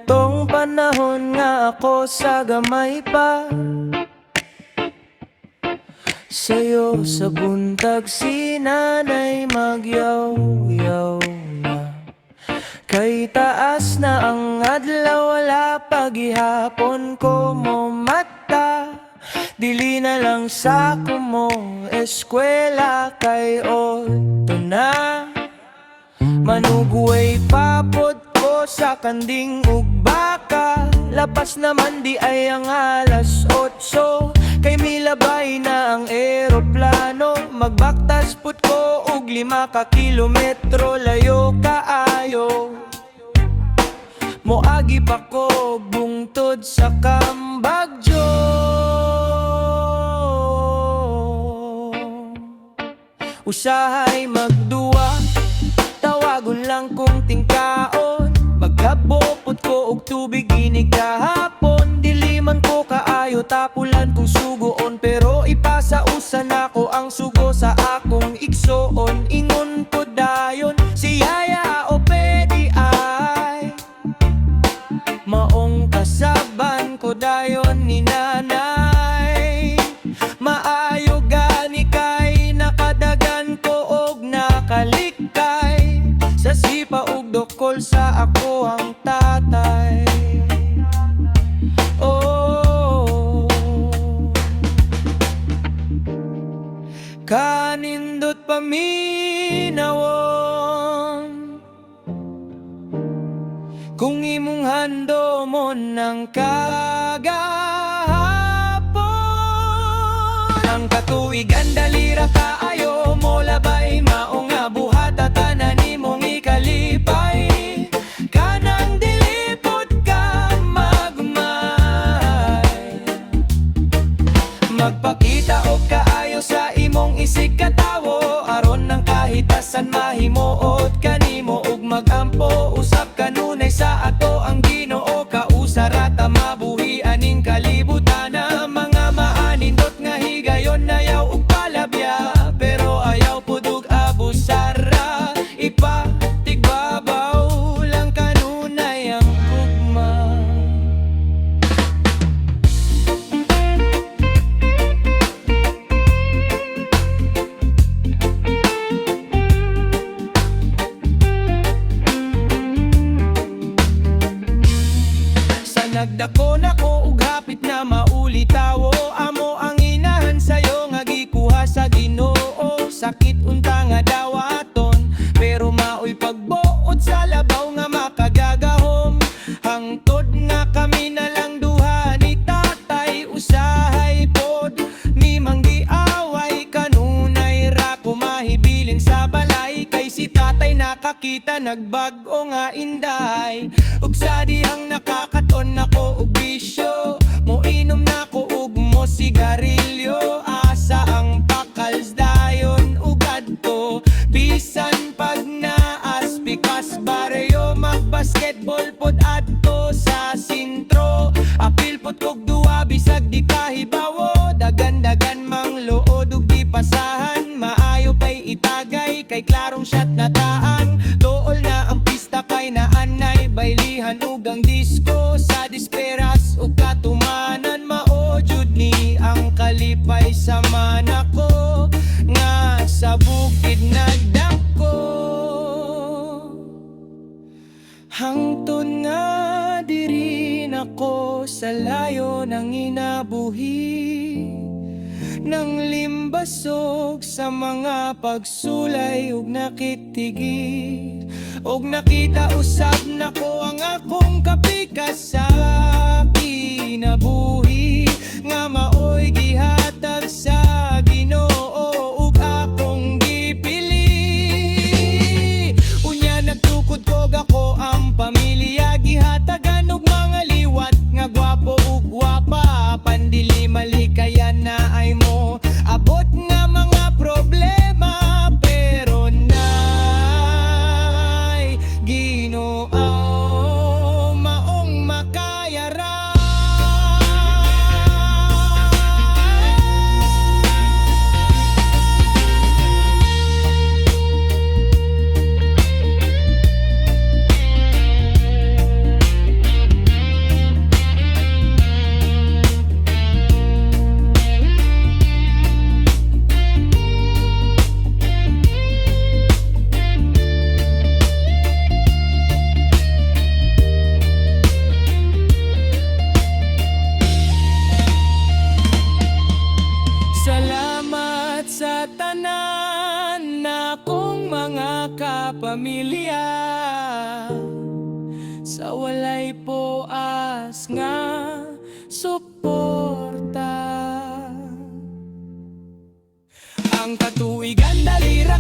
Tong panahon nga ako sa gamay pa, sayo sa buntag si nanay magyaw-yaw na. Kay taas na ang adlaw, wala pagihapon ko mo mata. Dili na lang sa ko mo eskwela kay oto na. Manuguay papod ko sa kanding ug baka. Lapas naman di ay ang alas 8, kay milabay na ang eroplano. Magbaktas put ko og 5 ka kilometro layo kaayo. Moagi pa ko bungtod sa Kambagyo. Usahay magduwa, tawagon lang kung tingkaon. Maghapopot ko og tubig inig kahapon. Diliman ko kaayo tapulan kong sugoon, pero ipasausan ako ang sugo sa akong igsoon. Ingon ko dayon si yaya o pedi ay maong kasaban ko dayon ni nanay. Maayo gani kay nakadagan ko og nakalikay. Sa sipa ug dokol sa ako ang tatay. Oh, kanindot paminawon kung imong hando mo ng kagahapon. Ang katuigan dalira kaayo mo labay, mao nga buhat at tanan imong ikalipay. Kanang dilipot ka magmay, magpakita og kaayo sa imong isig katawo. Aron ng kahitasan mahimuot kanimo ug magampo. Usap kanunay sa ato ang Ginoo, kausarata mabuhi aning kalibutan. Mga maanindot nga higayon ayaw ug palabya, pero ayaw pudug abusara. Ipatigbabaw lang kanunay ang ugma. Nagdako na ko ug hapit na maulitawo. Amo ang inahan sayo nga gikuha sa Ginoo. Sakit unta nga dawaton, pero maoy pagbuot sa labaw nga makagagahom. Hangtod nga kami na lang duha ni tatay. Usahay pod ni manggiaway kanunay ra ko mahibilin sa balay. Kay si tatay nakakita nagbag-o nga inday. Ug sa dihang nakakaton ako og bisyo, moinom na ko ug mo sigarilyo. Asa ang pakals dayon ugad ko, bisan pag naas pikas baryo. Magbasketball pod adto sa sintro, apil pod kog duwa bisag di kahibawo. Dagan-dagan mang luod ug di pasahan, maayo pay itagay kay klarong shot na taan. Dool na ang pista kay naanay, baylihan ug ang disco sa disperas ug katumanan. Mao jud ni ang kalipay sa manako nga sa bukid nagdako. Hangtod nga diri nako sa layo nang inabuhi, nang limbasog sa mga pagsulay ug nakitigi. Og nakita usab nako ang akong kapikas sa kinabuhi, nga maoy gihatag sa Ginoo ug akong gipili. Unya nagtukod kog ako ang pamilya, gihatagan og mga liwat nga gwapo ug gwapa. Pandili malikayan na ay mo abot nga mga problema, pero nay Ginoo mao pamilya sa walay poas nga suporta. Ang katuigan dali ra